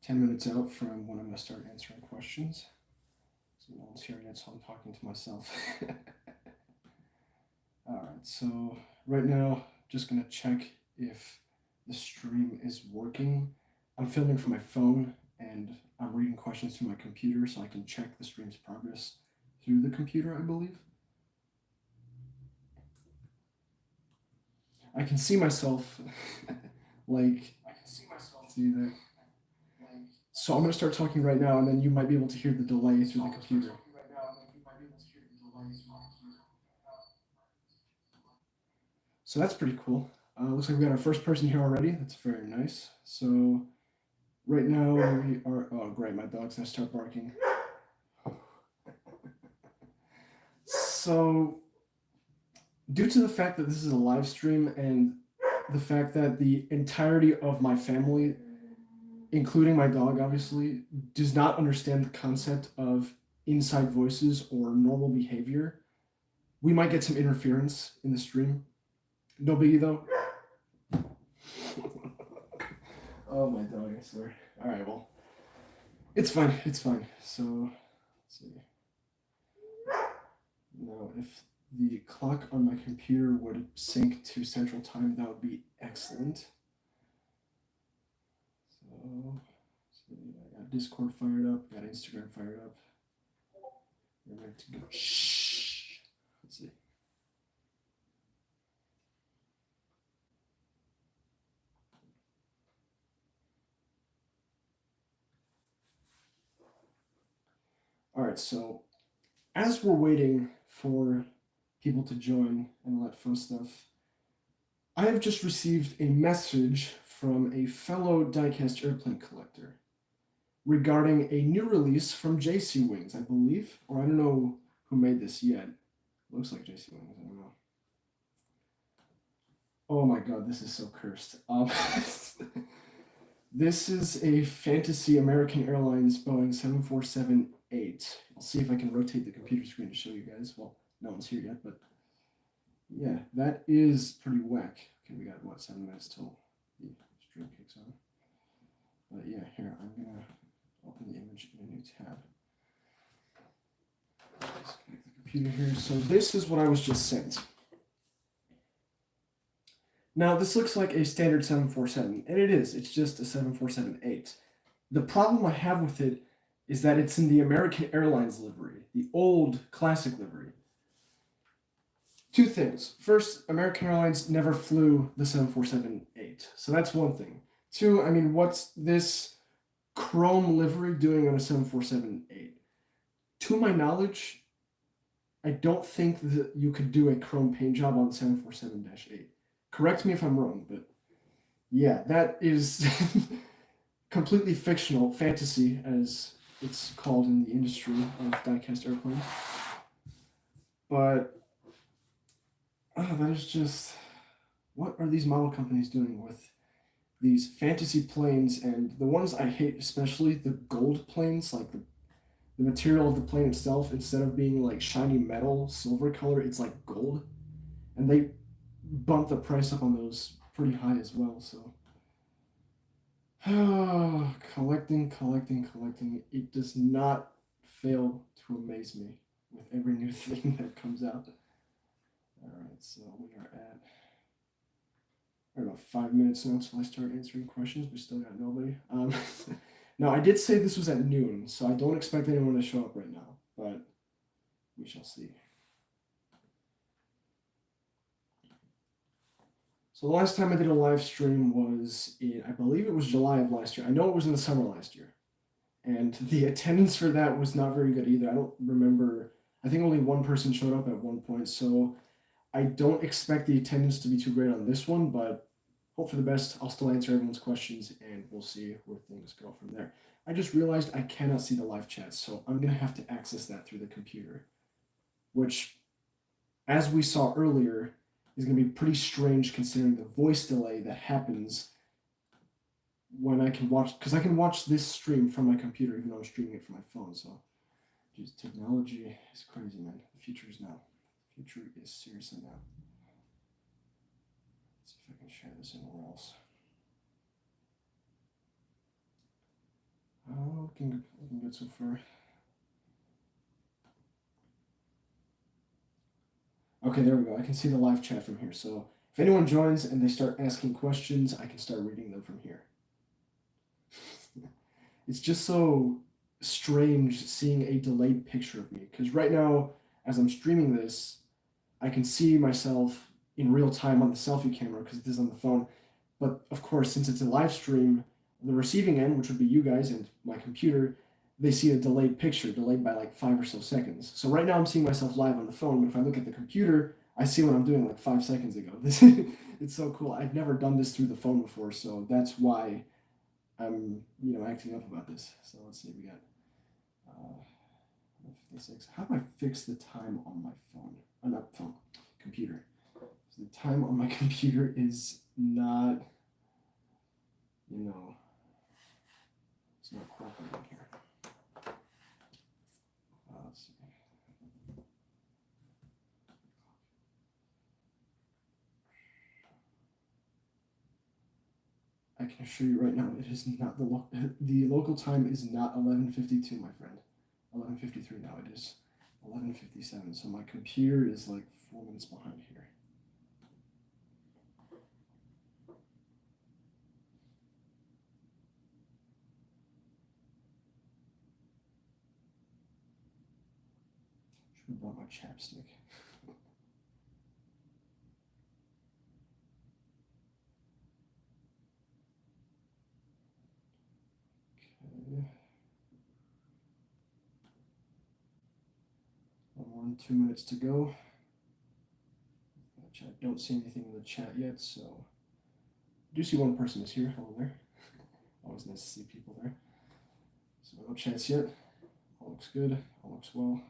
10 minutes out from when I'm going to start answering questions. So no one's hearing it, so I'm talking to myself. Alright, so right now, just going to check if the stream is working. I'm filming from my phone and I'm reading questions through my computer so I can check the stream's progress through the computer, I believe. I can see myself see there. So I'm going to start talking right now and then you might be able to hear the delay through the computer. So that's pretty cool. Looks like we got our first person here already. That's very nice. So right now we are. Oh, great! My dog's gonna start barking. So, due to the fact that this is a live stream and the fact that the entirety of my family, including my dog, obviously, does not understand the concept of inside voices or normal behavior, we might get some interference in the stream. No biggie though. Oh my dog, I swear. Alright, well. It's fine, it's fine. So let's see. Now if the clock on my computer would sync to Central Time, that would be excellent. So I got Discord fired up, got Instagram fired up. We're ready to go. Shh. Let's see. All right, so as we're waiting for people to join and all that fun stuff, I have just received a message from a fellow diecast airplane collector regarding a new release from JC Wings, I believe, or I don't know who made this yet. Looks like JC Wings, I don't know. Oh my god, this is so cursed. This is a Fantasy American Airlines Boeing 747-8. I'll see if I can rotate the computer screen to show you guys. Well, no one's here yet, but yeah, that is pretty whack. Okay, we got what, 7 minutes till the stream kicks on. But yeah, here, I'm gonna open the image in a new tab. Disconnect the computer here. So this is what I was just sent. Now, this looks like a standard 747, and it is. It's just a 747-8. The problem I have with it is that it's in the American Airlines livery, the old classic livery. Two things. First, American Airlines never flew the 747-8, so that's one thing. Two, I mean, what's this chrome livery doing on a 747-8? To my knowledge, I don't think that you could do a chrome paint job on the 747-8. Correct me if I'm wrong, but yeah, that is completely fictional, fantasy, as it's called in the industry of diecast airplanes. But that is just, what are these model companies doing with these fantasy planes? And the ones I hate, especially the gold planes, like the material of the plane itself, instead of being like shiny metal, silver color, it's like gold. And they bump the price up on those pretty high as well, so. Collecting. It does not fail to amaze me with every new thing that comes out. Alright, so we are at about 5 minutes now until I start answering questions. We still got nobody. Now, I did say this was at noon, so I don't expect anyone to show up right now, but we shall see. So the last time I did a live stream was in, I believe it was July of last year. I know it was in the summer last year. And the attendance for that was not very good either. I don't remember, I think only one person showed up at one point, so I don't expect the attendance to be too great on this one, but hope for the best. I'll still answer everyone's questions and we'll see where things go from there. I just realized I cannot see the live chat, so I'm going to have to access that through the computer, which, as we saw earlier, is going to be pretty strange considering the voice delay that happens when I can watch, because I can watch this stream from my computer even though I'm streaming it from my phone. So, geez, technology is crazy, man. The future is now. The future is seriously now. Let's see if I can share this anywhere else. looking good so far. Okay, there we go. I can see the live chat from here. So if anyone joins and they start asking questions, I can start reading them from here. It's just so strange seeing a delayed picture of me because right now, as I'm streaming this, I can see myself in real time on the selfie camera because it is on the phone. But of course, since it's a live stream, the receiving end, which would be you guys and my computer, they see a delayed picture, delayed by like 5 or so seconds. So right now I'm seeing myself live on the phone, but if I look at the computer, I see what I'm doing like 5 seconds ago. This it's so cool. I've never done this through the phone before, so that's why I'm acting up about this. So let's see, we got 56. How do I fix the time on my phone? Not phone, computer. So the time on my computer is not, it's not cooperating here. Let's see. I can assure you right now, it is not the local time is not 11:52, my friend. 11:53 now. It is 11:57. So my computer is like 4 minutes behind here. Should have brought my chapstick. Okay. 2 minutes to go. I don't see anything in the chat yet, so I do see one person is here. Hello there. Always nice to see people there. So no chats yet. All looks good. All looks well.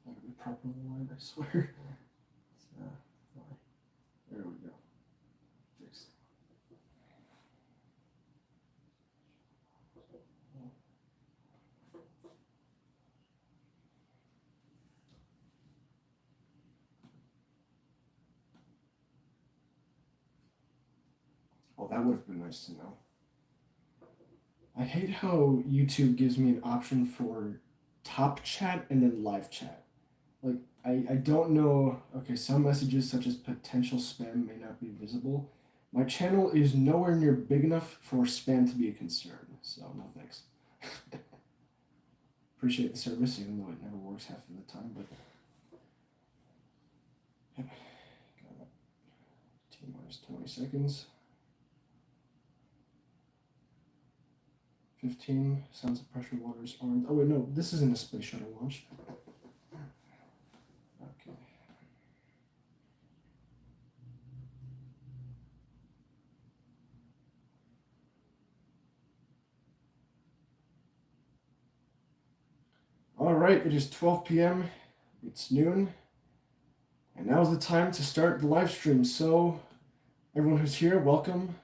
Gotta be properly aligned, I swear. There we go. Fixed. Oh, that would have been nice to know. I hate how YouTube gives me an option for top chat and then live chat. Like, I don't know. Okay, some messages such as potential spam may not be visible. My channel is nowhere near big enough for spam to be a concern, so no thanks. Appreciate the service, even though it never works half of the time, but yep. Got T-minus 20 seconds. 15, sounds of pressure, water is armed. Oh wait, no, this isn't a space shuttle launch. Okay. All right, it is 12 p.m. It's noon, and now's the time to start the live stream. So, everyone who's here, welcome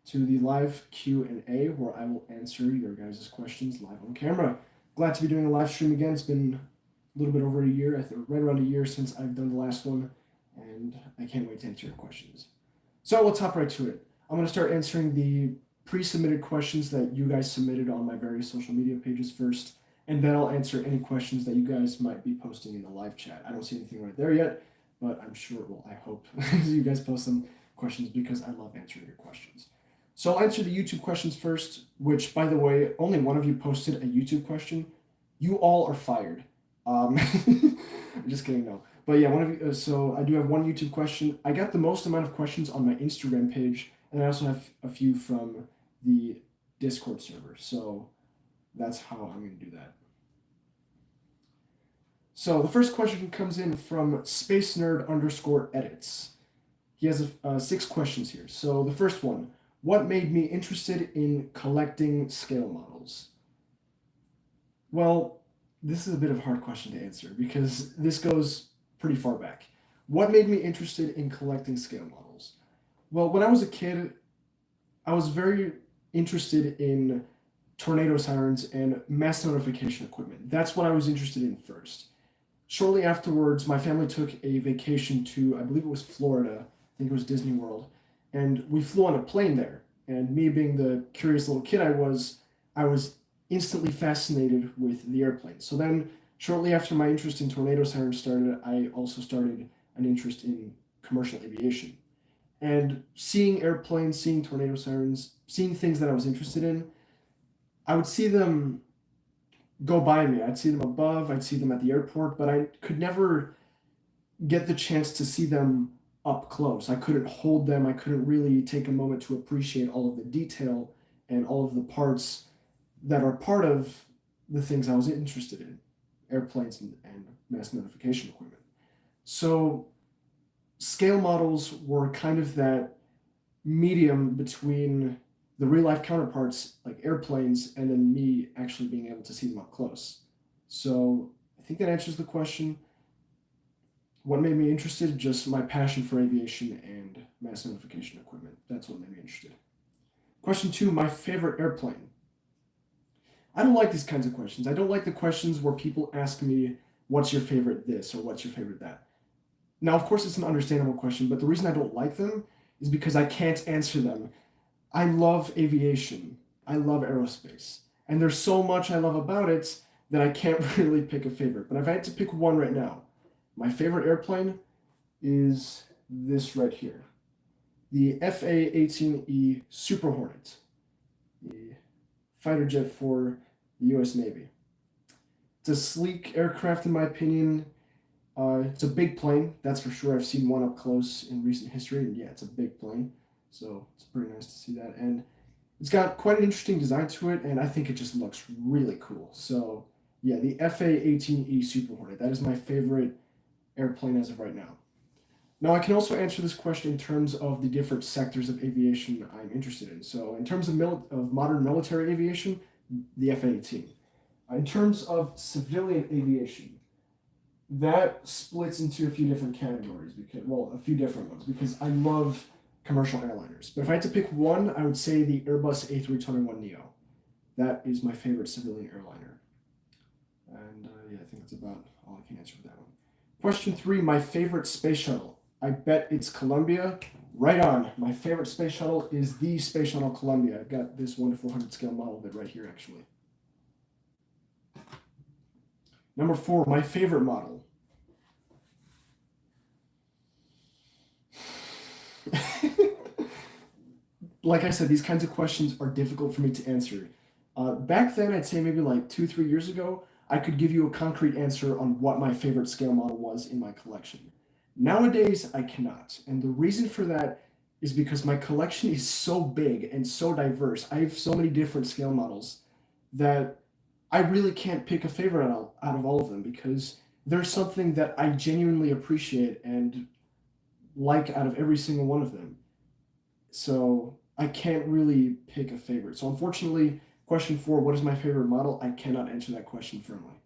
to the live Q&A, where I will answer your guys' questions live on camera. Glad to be doing a live stream again. It's been a little bit over a year, I think right around a year since I've done the last one, and I can't wait to answer your questions. So let's hop right to it. I'm going to start answering the pre-submitted questions that you guys submitted on my various social media pages first, and then I'll answer any questions that you guys might be posting in the live chat. I don't see anything right there yet, but I'm sure, well, I hope you guys post some questions because I love answering your questions. So I'll answer the YouTube questions first, which, by the way, only one of you posted a YouTube question. You all are fired. I'm just kidding, no. But yeah, one of you. So I do have one YouTube question. I got the most amount of questions on my Instagram page, and I also have a few from the Discord server. So that's how I'm going to do that. So the first question comes in from Space Nerd underscore edits. He has 6 questions here. So the first one, what made me interested in collecting scale models? Well, this is a bit of a hard question to answer because this goes pretty far back. What made me interested in collecting scale models? Well, when I was a kid, I was very interested in tornado sirens and mass notification equipment. That's what I was interested in first. Shortly afterwards, my family took a vacation to, I believe it was Florida, I think it was Disney World, and we flew on a plane there. And me being the curious little kid I was instantly fascinated with the airplane. So then, shortly after my interest in tornado sirens started, I also started an interest in commercial aviation. And seeing airplanes, seeing tornado sirens, seeing things that I was interested in, I would see them go by me. I'd see them above, I'd see them at the airport, but I could never get the chance to see them up close. I couldn't hold them. I couldn't really take a moment to appreciate all of the detail and all of the parts that are part of the things I was interested in, airplanes and mass notification equipment. So scale models were kind of that medium between the real life counterparts like airplanes and then me actually being able to see them up close. So I think that answers the question. What made me interested? Just my passion for aviation and mass notification equipment. That's what made me interested. Question 2, my favorite airplane. I don't like these kinds of questions. I don't like the questions where people ask me, what's your favorite this or what's your favorite that? Now, of course, it's an understandable question, but the reason I don't like them is because I can't answer them. I love aviation. I love aerospace. And there's so much I love about it that I can't really pick a favorite. But if I had to pick one right now, my favorite airplane is this right here, the FA-18E Super Hornet, the fighter jet for the U.S. Navy. It's a sleek aircraft, in my opinion. It's a big plane, that's for sure. I've seen one up close in recent history, and yeah, it's a big plane. So it's pretty nice to see that. And it's got quite an interesting design to it, and I think it just looks really cool. So yeah, the FA-18E Super Hornet, that is my favorite airplane as of right now. Now, I can also answer this question in terms of the different sectors of aviation I'm interested in. So in terms of modern military aviation, the F-18. In terms of civilian aviation, that splits into a few different categories, because, well, a few different ones, because I love commercial airliners. But if I had to pick one, I would say the Airbus A321neo. That is my favorite civilian airliner. And yeah, I think that's about all I can answer for that one. Question 3, my favorite space shuttle. I bet it's Columbia. Right on. My favorite space shuttle is the Space Shuttle Columbia. I've got this 1:400 scale model of it right here, actually. Number 4, my favorite model. Like I said, these kinds of questions are difficult for me to answer. Back then, I'd say maybe like 2, 3 years ago, I could give you a concrete answer on what my favorite scale model was in my collection. Nowadays, I cannot. And the reason for that is because my collection is so big and so diverse. I have so many different scale models that I really can't pick a favorite out of all of them because there's something that I genuinely appreciate and like out of every single one of them. So I can't really pick a favorite. So unfortunately, question 4, what is my favorite model? I cannot answer that question firmly.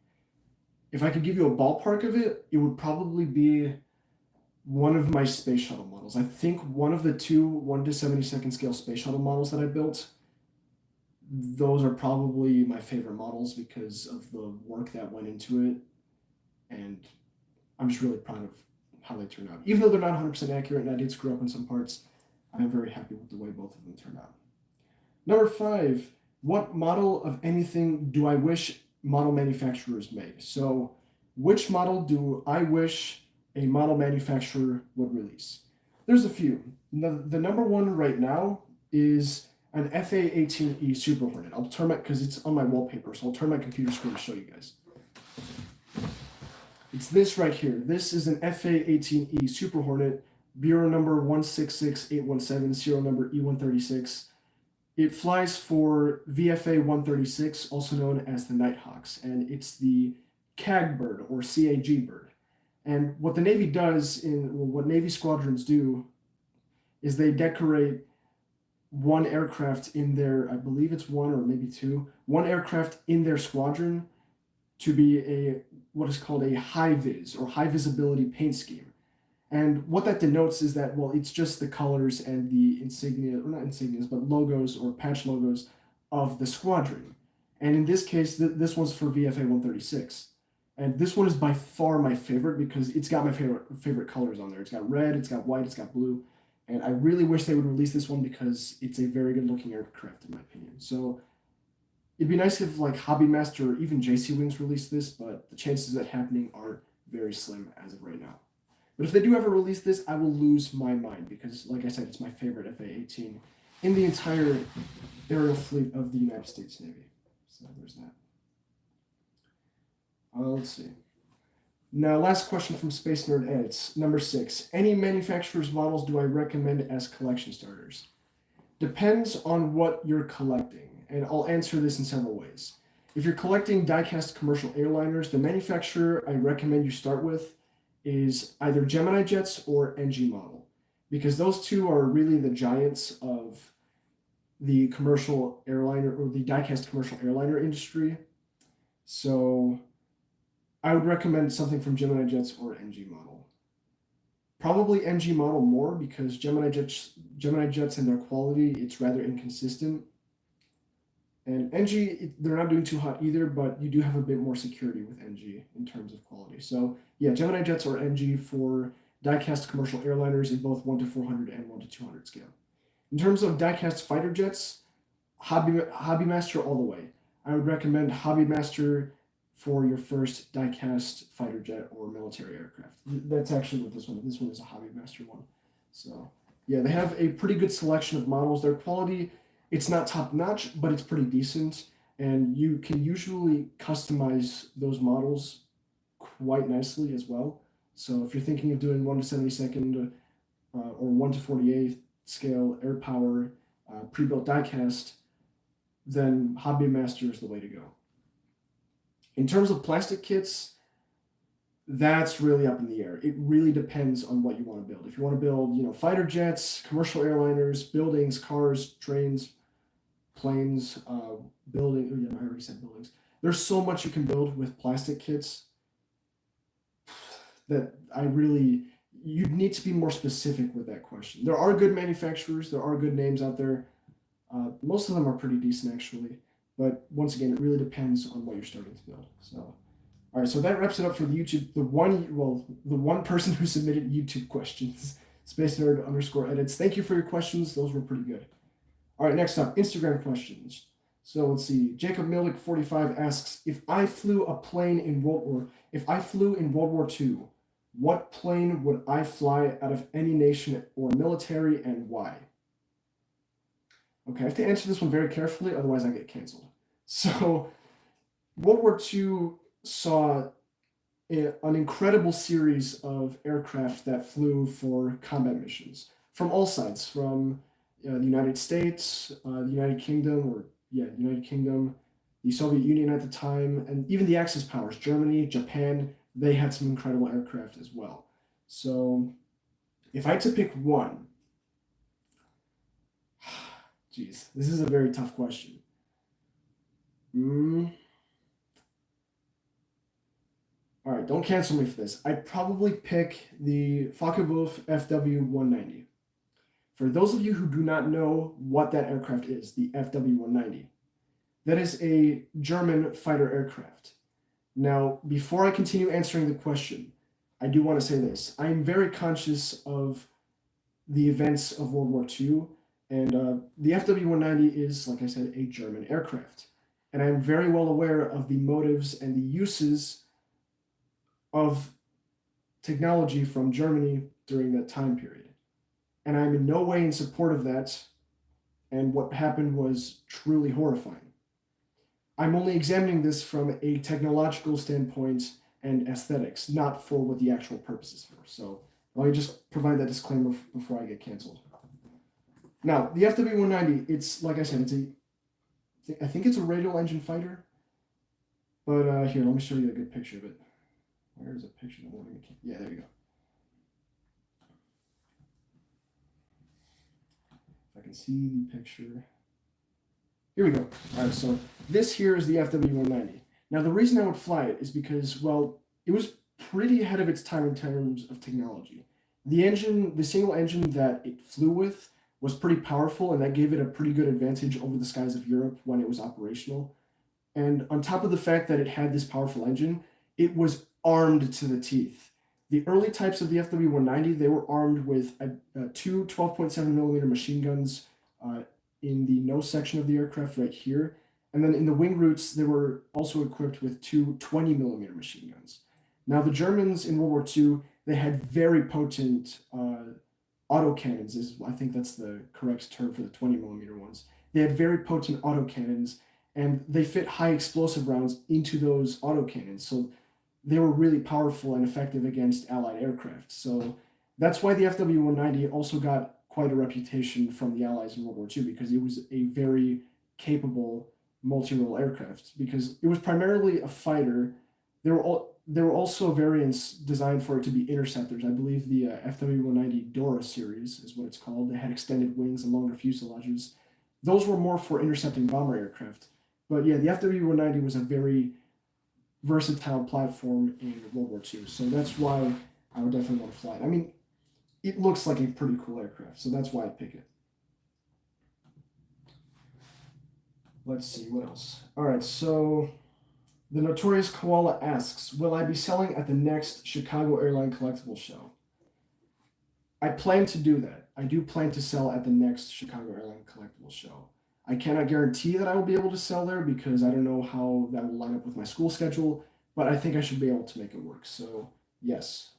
If I could give you a ballpark of it, it would probably be one of my space shuttle models. I think one of the two 1/72 scale space shuttle models that I built, those are probably my favorite models because of the work that went into it. And I'm just really proud of how they turned out. Even though they're not 100% accurate and I did screw up in some parts, I'm very happy with the way both of them turned out. Number 5, what model of anything do I wish model manufacturers made? So which model do I wish a model manufacturer would release? There's a few. The number one right now is an FA-18E Super Hornet. I'll turn my, because it's on my wallpaper, so I'll turn my computer screen to show you guys. It's this right here. This is an FA-18E Super Hornet bureau number 166817, serial number E136. It flies for VFA 136, also known as the Nighthawks, and it's the CAG bird or CAG bird. And what the Navy does what Navy squadrons do is they decorate one aircraft in their, I believe it's one or maybe two, one aircraft in their squadron to be what is called a high vis or high visibility paint scheme. And what that denotes is that, well, it's just the colors and the insignia, or not insignias, but logos or patch logos of the squadron. And in this case, this one's for VFA 136. And this one is by far my favorite because it's got my favorite colors on there. It's got red, it's got white, it's got blue. And I really wish they would release this one because it's a very good looking aircraft in my opinion. So it'd be nice if like Hobby Master or even JC Wings released this, but the chances of that happening are very slim as of right now. But if they do ever release this, I will lose my mind because, like I said, it's my favorite FA-18 in the entire aerial fleet of the United States Navy. So there's that. Let's see. Now, last question from Space Nerd Edits. Number 6. Any manufacturer's models do I recommend as collection starters? Depends on what you're collecting, and I'll answer this in several ways. If you're collecting die-cast commercial airliners, the manufacturer I recommend you start with is either Gemini Jets or NG Model, because those two are really the giants of the commercial airliner or the die-cast commercial airliner industry. So I would recommend something from Gemini Jets or NG Model. Probably NG Model more because Gemini Jets and their quality, it's rather inconsistent. And NG, they're not doing too hot either, but you do have a bit more security with NG in terms of quality. So yeah, Gemini Jets or NG for die-cast commercial airliners in both 1 to 400 and 1 to 200 scale. In terms of die-cast fighter jets, Hobby Master all the way. I would recommend Hobby Master for your first die-cast fighter jet or military aircraft. That's actually what this one is. This one is a Hobby Master one. So yeah, they have a pretty good selection of models. Their quality, it's not top-notch, but it's pretty decent. And you can usually customize those models quite nicely as well. So if you're thinking of doing 1 to 72nd or 1 to 48th scale air power pre-built diecast, then Hobby Master is the way to go. In terms of plastic kits, that's really up in the air. It really depends on what you want to build. If you want to build, fighter jets, commercial airliners, buildings, cars, trains, planes, building. I already said buildings. There's so much you can build with plastic kits that you'd need to be more specific with that question. There are good manufacturers. There are good names out there. Most of them are pretty decent actually. But once again, it really depends on what you're starting to build. So, all right, so that wraps it up for the YouTube. The one person who submitted YouTube questions, Space Nerd _edits. Thank you for your questions. Those were pretty good. All right, next up, Instagram questions. So let's see. Jacob Milnick 45 asks, if I flew in World War II, what plane would I fly out of any nation or military and why? Okay, I have to answer this one very carefully, otherwise I get canceled. So, World War II saw an incredible series of aircraft that flew for combat missions from all sides, from the United States, the United Kingdom, the Soviet Union at the time, and even the Axis powers, Germany, Japan, they had some incredible aircraft as well. So, if I had to pick one, geez, this is a very tough question. All right, don't cancel me for this. I'd probably pick the Focke-Wulf FW-190. For those of you who do not know what that aircraft is, the FW-190, that is a German fighter aircraft. Now, before I continue answering the question, I do want to say this. I am very conscious of the events of World War II, and the FW-190 is, like I said, a German aircraft. And I'm very well aware of the motives and the uses of technology from Germany during that time period. And I'm in no way in support of that, and what happened was truly horrifying. I'm only examining this from a technological standpoint and aesthetics, not for what the actual purpose is for. So Let me just provide that disclaimer before I get canceled. Now, the FW-190, it's like I said, I think it's a radial engine fighter. But here, let me show you a good picture of it. Where's a picture of the morning? Yeah, there you go. If I can see the picture. Here we go. All right, so this here is the FW-190. Now, the reason I would fly it is because, well, it was pretty ahead of its time in terms of technology. The single engine that it flew with was pretty powerful, and that gave it a pretty good advantage over the skies of Europe when it was operational. And on top of the fact that it had this powerful engine, it was armed to the teeth. The early types of the FW-190, they were armed with two 12.7 millimeter machine guns uh, in the nose section of the aircraft right here. And then in the wing roots, they were also equipped with two 20 millimeter machine guns. Now, the Germans in World War II, they had very potent autocannons, is I think that's the correct term for the 20 millimeter ones. They had very potent autocannons, and they fit high explosive rounds into those autocannons. So they were really powerful and effective against Allied aircraft. So that's why the FW-190 also got quite a reputation from the Allies in World War II, because it was a very capable multi-role aircraft. Because it was primarily a fighter. There were also variants designed for it to be interceptors. I believe the FW-190 Dora series is what it's called. They had extended wings and longer fuselages. Those were more for intercepting bomber aircraft. But yeah, the FW-190 was a very versatile platform in World War II. So that's why I would definitely want to fly it. I mean, it looks like a pretty cool aircraft, so that's why I pick it. Let's see, what else? All right, so the Notorious Koala asks, will I be selling at the next Chicago Airline Collectible Show? I plan to do that. I do plan to sell at the next Chicago Airline Collectible Show. I cannot guarantee that I will be able to sell there because I don't know how that will line up with my school schedule, but I think I should be able to make it work. So, yes.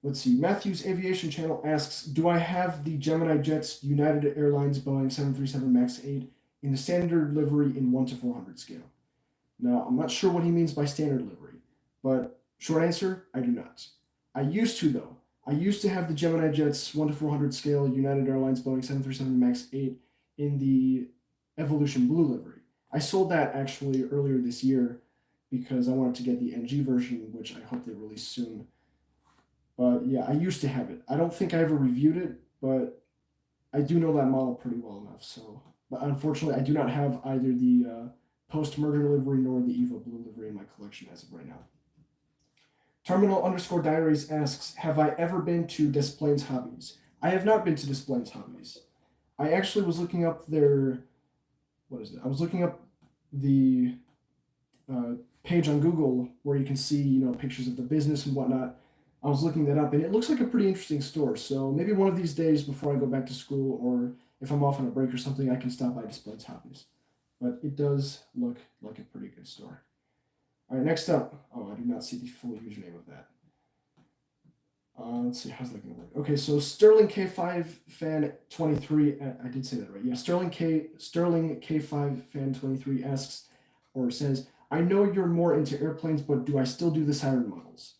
Let's see. Matthew's Aviation Channel asks, do I have the Gemini Jets United Airlines Boeing 737 MAX 8 in the standard livery in 1 to 400 scale? Now, I'm not sure what he means by standard livery, but short answer, I do not. I used to, though. I used to have the Gemini Jets 1 to 400 scale United Airlines Boeing 737 MAX 8 in the Evolution Blue livery. I sold that actually earlier this year because I wanted to get the NG version, which I hope they release soon. But yeah, I used to have it. I don't think I ever reviewed it, but I do know that model pretty well enough. So, but unfortunately, I do not have either the post-merger livery nor the Evo Blue livery in my collection as of right now. Terminal_diaries asks, have I ever been to Des Plaines Hobbies? I have not been to Des Plaines Hobbies. I actually was looking up their, what is it? I was looking up the page on Google where you can see, pictures of the business and whatnot. I was looking that up, and it looks like a pretty interesting store. So maybe one of these days before I go back to school, or if I'm off on a break or something, I can stop by Des Plaines Hobbies. But it does look like a pretty good store. All right, next up. Oh, I do not see the full username of that. Let's see, how's that going to work? Okay, so Sterling K5 Fan 23. I did say that right. Yeah, Sterling K5 Fan 23 asks or says, I know you're more into airplanes, but do I still do the siren models?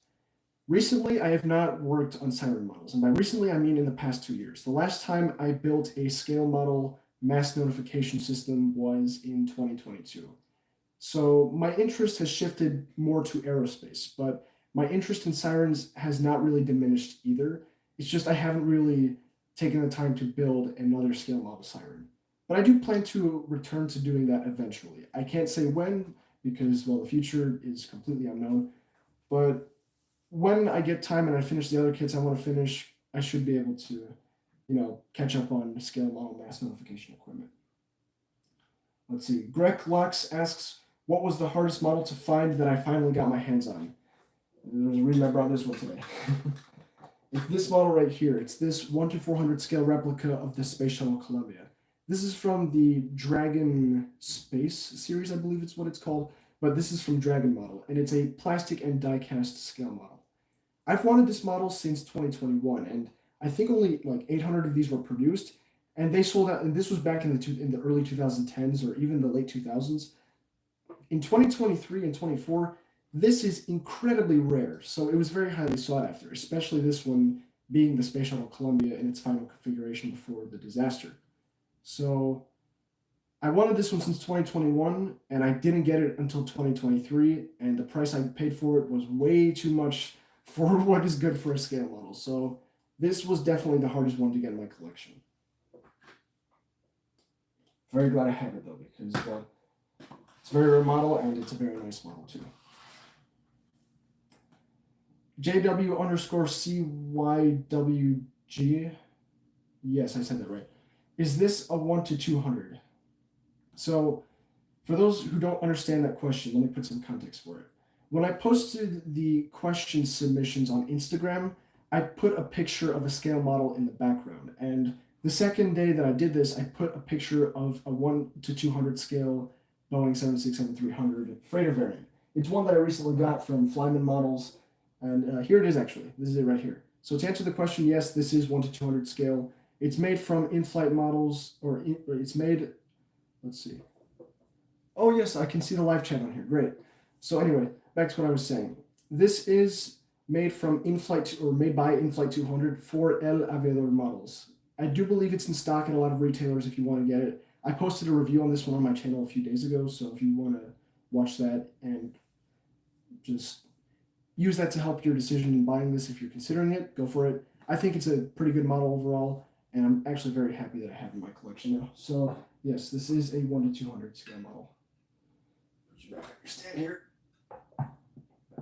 Recently, I have not worked on siren models, and by recently, I mean in the past 2 years. The last time I built a scale model mass notification system was in 2022. So my interest has shifted more to aerospace, but my interest in sirens has not really diminished either. It's just I haven't really taken the time to build another scale model siren. But I do plan to return to doing that eventually. I can't say when because, well, the future is completely unknown. But when I get time and I finish the other kits I want to finish, I should be able to, catch up on scale model mass notification equipment. Let's see. Greg Lux asks, what was the hardest model to find that I finally got my hands on? There's a reason I brought this one today. It's this model right here. It's this 1 to 400 scale replica of the Space Shuttle Columbia. This is from the Dragon Space series, I believe it's what it's called, but this is from Dragon Model, and it's a plastic and die-cast scale model. I've wanted this model since 2021, and I think only like 800 of these were produced, and they sold out. And this was back in the early 2010s or even the late 2000s. In 2023 and 24, This is incredibly rare, so it was very highly sought after, especially this one being the Space Shuttle Columbia in its final configuration before the disaster. So I wanted this one since 2021, and I didn't get it until 2023, and the price I paid for it was way too much for what is good for a scale model. So this was definitely the hardest one to get in my collection. Very glad I have it though, because it's a very rare model and it's a very nice model too. JW underscore CYWG. Yes, I said that right. Is this a 1 to 200? So, for those who don't understand that question, let me put some context for it. When I posted the question submissions on Instagram, I put a picture of a scale model in the background. And the second day that I did this, I put a picture of a 1 to 200 scale Boeing 767-300 freighter variant. It's one that I recently got from Flyman Models, and here it is actually. This is it right here. So to answer the question, yes, this is 1 to 200 scale. It's made from in-flight models, or it's made, let's see. Oh yes, I can see the live chat on here, great. So anyway, back to what I was saying. This is made from in-flight, or made by in-flight 200 for El Aviador models. I do believe it's in stock at a lot of retailers if you want to get it. I posted a review on this one on my channel a few days ago, so if you want to watch that and just use that to help your decision in buying this, if you're considering it, go for it. I think it's a pretty good model overall, and I'm actually very happy that I have it in my collection now. So yes, this is a 1 to 200 scale model. Put you back on your stand here.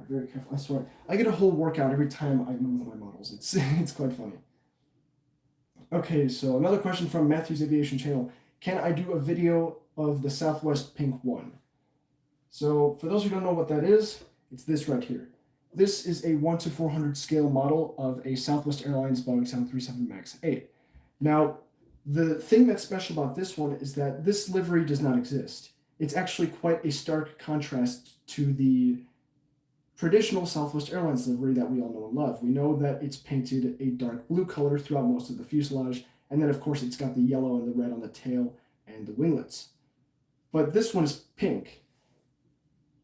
Very careful. I swear, I get a whole workout every time I move my models. It's quite funny. Okay, so another question from Matthew's Aviation Channel. Can I do a video of the Southwest Pink 1? So for those who don't know what that is, it's this right here. This is a 1 to 400 scale model of a Southwest Airlines Boeing 737 MAX 8. Now, the thing that's special about this one is that this livery does not exist. It's actually quite a stark contrast to the traditional Southwest Airlines livery that we all know and love. We know that it's painted a dark blue color throughout most of the fuselage, and then of course it's got the yellow and the red on the tail and the winglets. But this one is pink.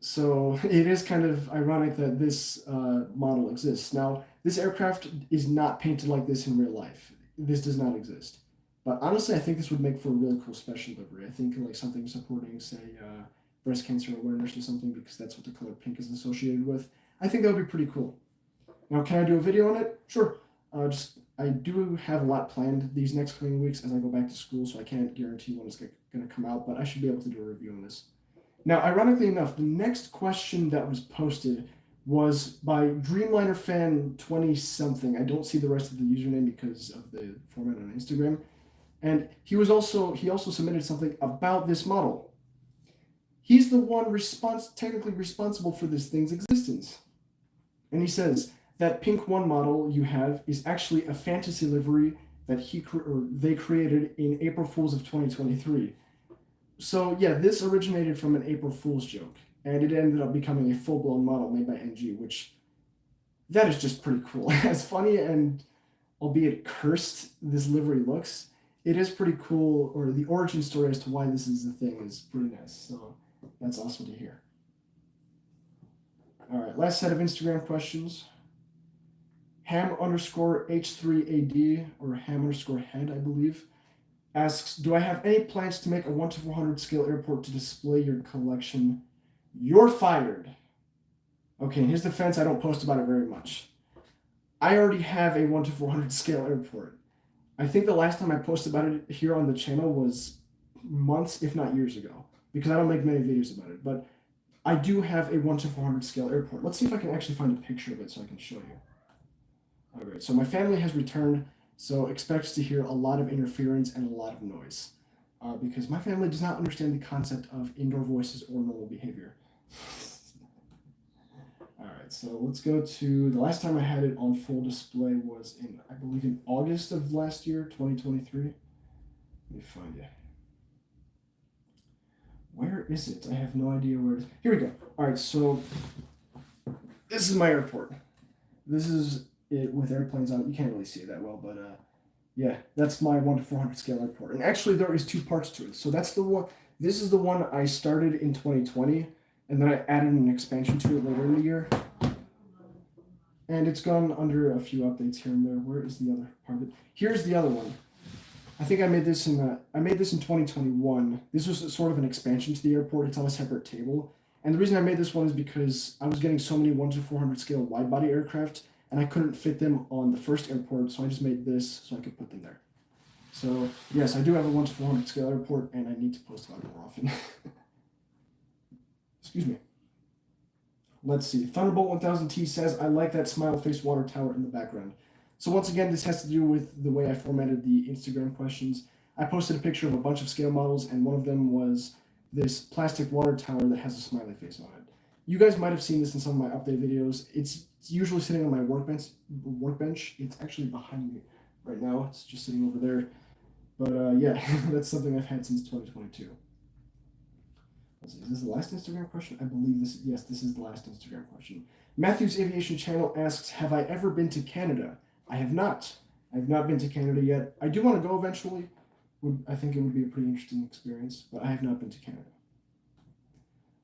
So it is kind of ironic that this model exists. Now, this aircraft is not painted like this in real life. This does not exist. But honestly, I think this would make for a really cool special livery. I think like something supporting, say, breast cancer awareness or something, because that's what the color pink is associated with. I think that would be pretty cool. Now, can I do a video on it? Sure. I do have a lot planned these next coming weeks as I go back to school, so I can't guarantee when it's going to come out, but I should be able to do a review on this. Now, ironically enough, the next question that was posted was by Dreamliner Fan 20 something. I don't see the rest of the username because of the format on Instagram. And he also submitted something about this model. He's the one technically responsible for this thing's existence. And he says that Pink 1 model you have is actually a fantasy livery that they created in April Fools of 2023. So yeah, this originated from an April Fool's joke, and it ended up becoming a full-blown model made by NG, which that is just pretty cool. As funny and albeit cursed this livery looks, it is pretty cool, or the origin story as to why this is the thing is pretty nice. So that's awesome to hear. All right, last set of Instagram questions. Ham underscore H3AD, or ham underscore head, I believe, asks, do I have any plans to make a 1 to 400 scale airport to display your collection? You're fired. Okay, in his defense, I don't post about it very much. I already have a 1 to 400 scale airport. I think the last time I posted about it here on the channel was months, if not years ago, because I don't make many videos about it, but I do have a 1 to 400 scale airport. Let's see if I can actually find a picture of it so I can show you. All right, so my family has returned, so expect to hear a lot of interference and a lot of noise, because my family does not understand the concept of indoor voices or normal behavior. All right, so let's go to the last time I had it on full display was I believe in August of last year, 2023. Let me find it. Where is it? I have no idea where it is. Here we go. All right, so this is my airport. This is it with airplanes on it. You can't really see it that well, but yeah, that's my 1 to 400 scale airport. And actually, there is two parts to it. So that's the one. This is the one I started in 2020. and then I added an expansion to it later in the year. And it's gone under a few updates here and there. Where is the other part of it? Here's the other one. I think I made this in 2021. This was sort of an expansion to the airport. It's on a separate table. And the reason I made this one is because I was getting so many 1-400 scale wide body aircraft, and I couldn't fit them on the first airport, so I just made this so I could put them there. So yes, I do have a 1-400 scale airport, and I need to post about it more often. Excuse me. Let's see. Thunderbolt 1000T says, I like that smile face water tower in the background. So once again, this has to do with the way I formatted the Instagram questions. I posted a picture of a bunch of scale models, and one of them was this plastic water tower that has a smiley face on it. You guys might have seen this in some of my update videos. It's usually sitting on my workbench. It's actually behind me right now. It's just sitting over there. But yeah, that's something I've had since 2022. Let's see, is this the last Instagram question? I believe this. Yes, this is the last Instagram question. Matthew's Aviation Channel asks, have I ever been to Canada? I have not. I have not been to Canada yet. I do want to go eventually. I think it would be a pretty interesting experience, but I have not been to Canada.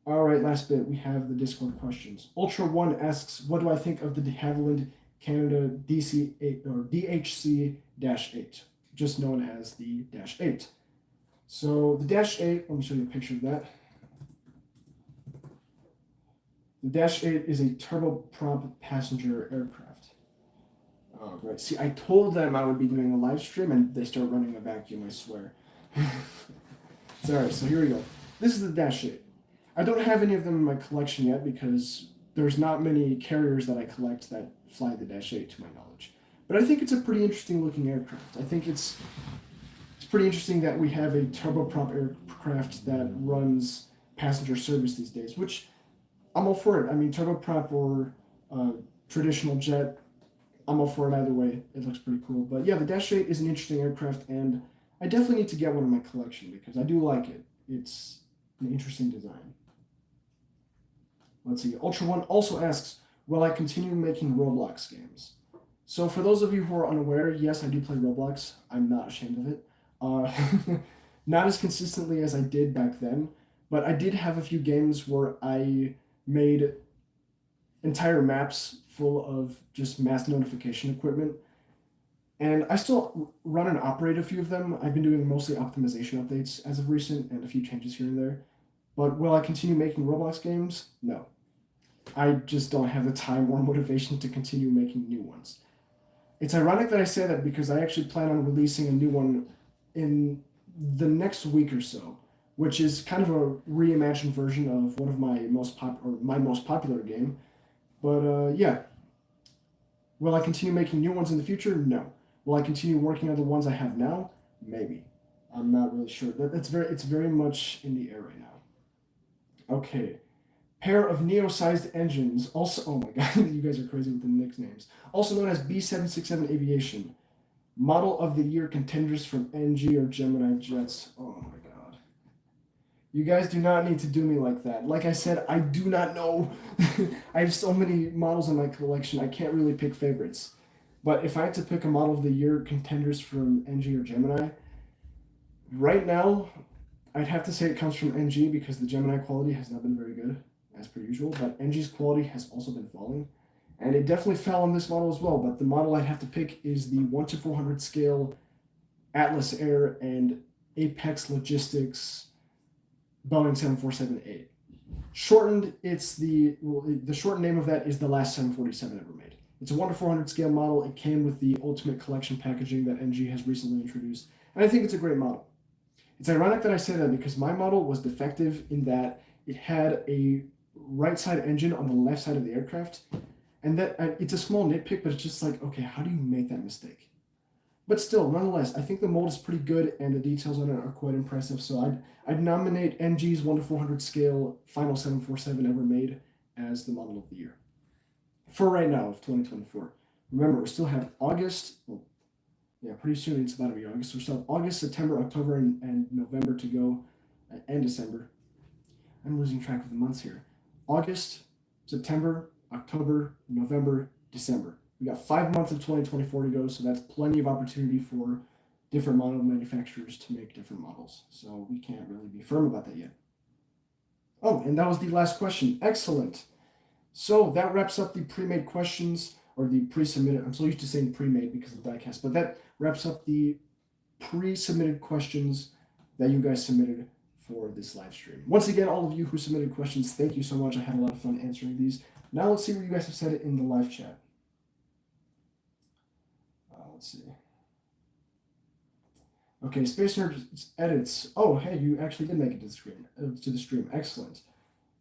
All right, last bit. We have the Discord questions. Ultra One asks, what do I think of the de Havilland Canada DC8 or DHC-8, just known as the -8? So the -8, let me show you a picture of that. The -8 is a turboprop passenger aircraft. Oh, right. See, I told them I would be doing a live stream, and they start running a vacuum, I swear. Sorry, so here we go. This is the -8. I don't have any of them in my collection yet because there's not many carriers that I collect that fly the -8 to my knowledge. But I think it's a pretty interesting looking aircraft. I think it's pretty interesting that we have a turboprop aircraft that runs passenger service these days, which I'm all for it. I mean, turboprop or traditional jet, I'm all for it either way. It looks pretty cool. But yeah, the -8 is an interesting aircraft, and I definitely need to get one in my collection because I do like it. It's an interesting design. Let's see. Ultra One also asks, will I continue making Roblox games? So for those of you who are unaware, yes, I do play Roblox. I'm not ashamed of it. Not as consistently as I did back then, but I did have a few games where I made entire maps full of just mass notification equipment. And I still run and operate a few of them. I've been doing mostly optimization updates as of recent and a few changes here and there. But will I continue making Roblox games? No. I just don't have the time or motivation to continue making new ones. It's ironic that I say that because I actually plan on releasing a new one in the next week or so, which is kind of a reimagined version of one of my most popular game. But yeah, will I continue making new ones in the future? No. Will I continue working on the ones I have now? Maybe. I'm not really sure. It's very much in the air right now. Okay. Pair of Neo-sized engines, also, oh my god, you guys are crazy with the nicknames. Also known as B767 Aviation. Model of the year contenders from NG or Gemini jets. Oh my god. You guys do not need to do me like that. Like I said, I do not know. I have so many models in my collection, I can't really pick favorites. But if I had to pick a model of the year contenders from NG or Gemini, right now, I'd have to say it comes from NG because the Gemini quality has not been very good, as per usual, but NG's quality has also been falling. And it definitely fell on this model as well, but the model I'd have to pick is the 1-400 scale Atlas Air and Apex Logistics Boeing 747-8. Shortened, the short name of that is the last 747 ever made. It's a 1-400 scale model. It came with the Ultimate Collection packaging that NG has recently introduced, and I think it's a great model. It's ironic that I say that because my model was defective in that it had a right side engine on the left side of the aircraft, and that it's a small nitpick, but it's just like, okay, how do you make that mistake? But still, nonetheless, I think the mold is pretty good and the details on it are quite impressive. So I'd nominate NG's 1-400 scale final 747 ever made as the model of the year for right now of 2024. Remember, we still have August. Well, yeah, pretty soon it's about to be August. So we still have August, September, October, and November to go, and December. I'm losing track of the months here. August, September, October, November, December. We got 5 months of 2024 to go, so that's plenty of opportunity for different model manufacturers to make different models. So we can't really be firm about that yet. Oh, and that was the last question. Excellent. So that wraps up the pre-made questions or the pre-submitted. I'm so used to saying pre-made because of diecast, but that wraps up the pre-submitted questions that you guys submitted for this live stream. Once again, all of you who submitted questions, thank you so much. I had a lot of fun answering these. Now let's see what you guys have said in the live chat. Let's see. Okay, Space Nerd edits. Oh, hey, you actually did make it to the stream. Excellent.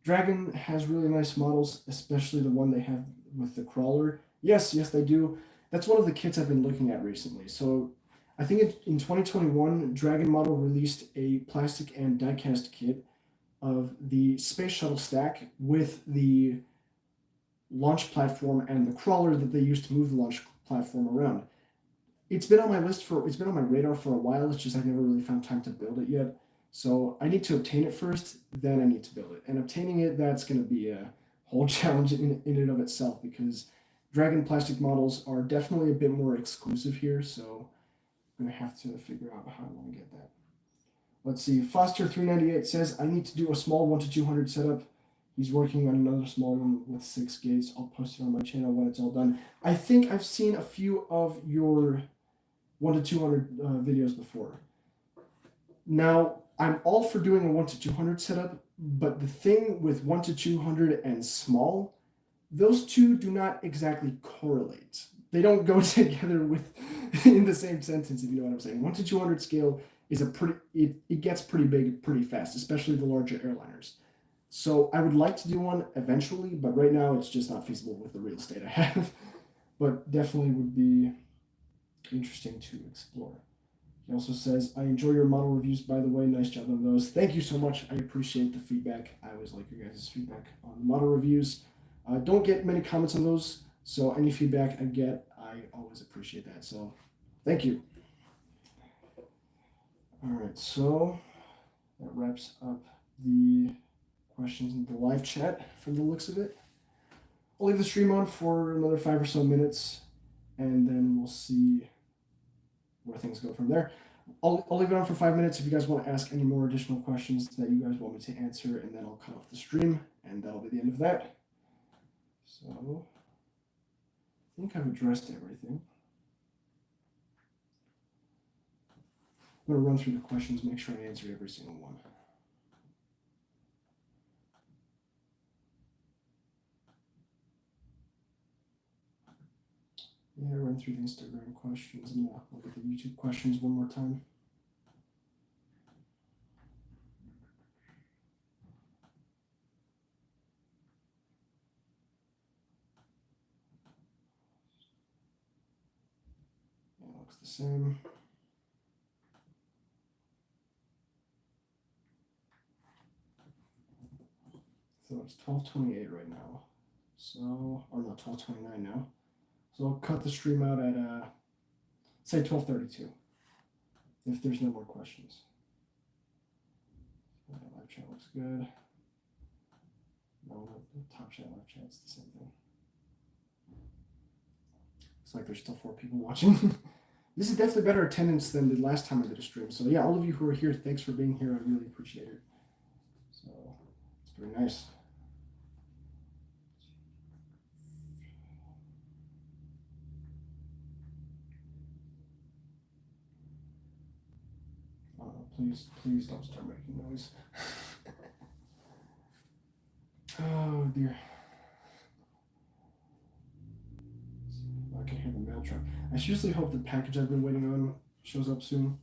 Dragon has really nice models, especially the one they have with the crawler. Yes, they do. That's one of the kits I've been looking at recently. So I think in 2021, Dragon Model released a plastic and diecast kit of the space shuttle stack with the launch platform and the crawler that they used to move the launch platform around. It's been on my radar for a while. It's just I've never really found time to build it yet. So I need to obtain it first, then I need to build it. And obtaining it, that's going to be a whole challenge in and of itself because Dragon plastic models are definitely a bit more exclusive here. So I'm going to have to figure out how I want to get that. Let's see. Foster398 says, I need to do a small 1 to 200 setup. He's working on another small one with 6 gates. I'll post it on my channel when it's all done. I think I've seen a few of your 1 to 200 videos before. Now, I'm all for doing a 1 to 200 setup, but the thing with 1 to 200 and small, those two do not exactly correlate. They don't go together in the same sentence, if you know what I'm saying. 1 to 200 scale is it gets pretty big pretty fast, especially the larger airliners. So I would like to do one eventually, but right now it's just not feasible with the real estate I have. But definitely would be interesting to explore. He also says, I enjoy your model reviews, by the way. Nice job on those. Thank you so much. I appreciate the feedback. I always like your guys' feedback on the model reviews. I don't get many comments on those, so any feedback I get, I always appreciate that. So thank you. All right, so that wraps up the questions in the live chat from the looks of it. I'll leave the stream on for another 5 or so minutes, and then we'll see where things go from there. I'll leave it on for 5 minutes if you guys want to ask any more additional questions that you guys want me to answer, and then I'll cut off the stream, and that'll be the end of that. So I think I've addressed everything. I'm going to run through the questions, make sure I answer every single one. Yeah, run through the Instagram questions and look at the YouTube questions one more time. Yeah, it looks the same. So it's 12:28 right now. So, or not 12:29 now. So I'll cut the stream out at say 12:32 if there's no more questions. Live chat looks good. No, the top chat, live chat, it's the same thing. Looks like there's still 4 people watching. This is definitely better attendance than the last time I did a stream. So yeah, all of you who are here, thanks for being here. I really appreciate it. So it's very nice. Please don't start making noise. Oh dear. I can hear the mail truck. I seriously hope the package I've been waiting on shows up soon.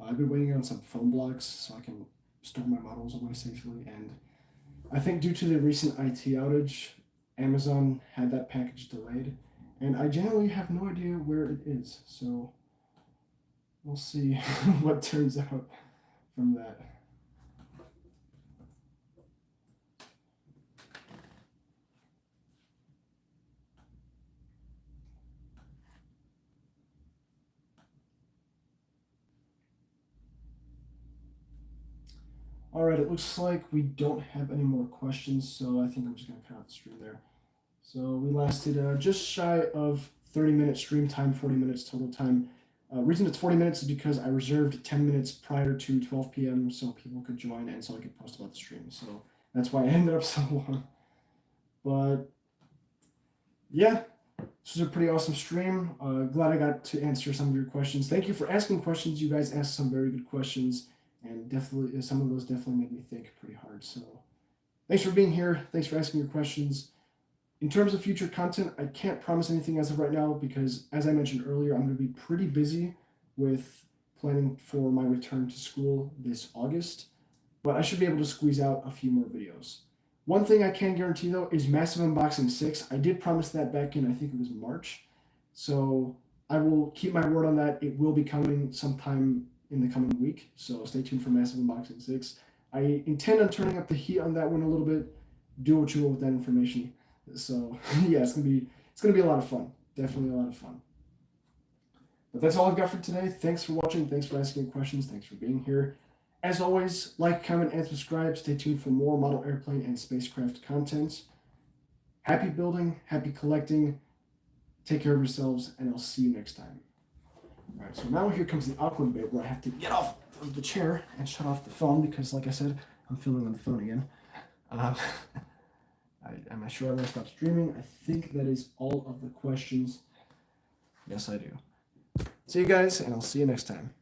I've been waiting on some phone blocks so I can store my models away safely, and I think due to the recent IT outage, Amazon had that package delayed, and I generally have no idea where it is, so we'll see what turns out from that. All right, it looks like we don't have any more questions, so I think I'm just gonna cut out the stream there. So we lasted just shy of 30-minute stream time, 40 minutes total time. Reason it's 40 minutes is because I reserved 10 minutes prior to 12 p.m. so people could join and so I could post about the stream. So That's why I ended up so long. But yeah, this was a pretty awesome stream. Glad I got to answer some of your questions. Thank you for asking questions. You guys asked some very good questions, and definitely some of those definitely made me think pretty hard. So thanks for being here. Thanks for asking your questions. In terms of future content, I can't promise anything as of right now because, as I mentioned earlier, I'm going to be pretty busy with planning for my return to school this August. But I should be able to squeeze out a few more videos. One thing I can guarantee though is Massive Unboxing 6. I did promise that back in, I think it was March. So I will keep my word on that. It will be coming sometime in the coming week. So stay tuned for Massive Unboxing 6. I intend on turning up the heat on that one a little bit. Do what you will with that information. So yeah, it's gonna be a lot of fun. Definitely a lot of fun. But that's all I've got for today. Thanks for watching. Thanks for asking questions. Thanks for being here. As always, like, comment, and subscribe. Stay tuned for more model airplane and spacecraft content. Happy building, happy collecting. Take care of yourselves, and I'll see you next time. All right, so now here comes the awkward bit where I have to get off of the chair and shut off the phone because, like I said, I'm filming on the phone again. Am I sure I'm going to stop streaming? I think that is all of the questions. Yes, I do. See you guys, and I'll see you next time.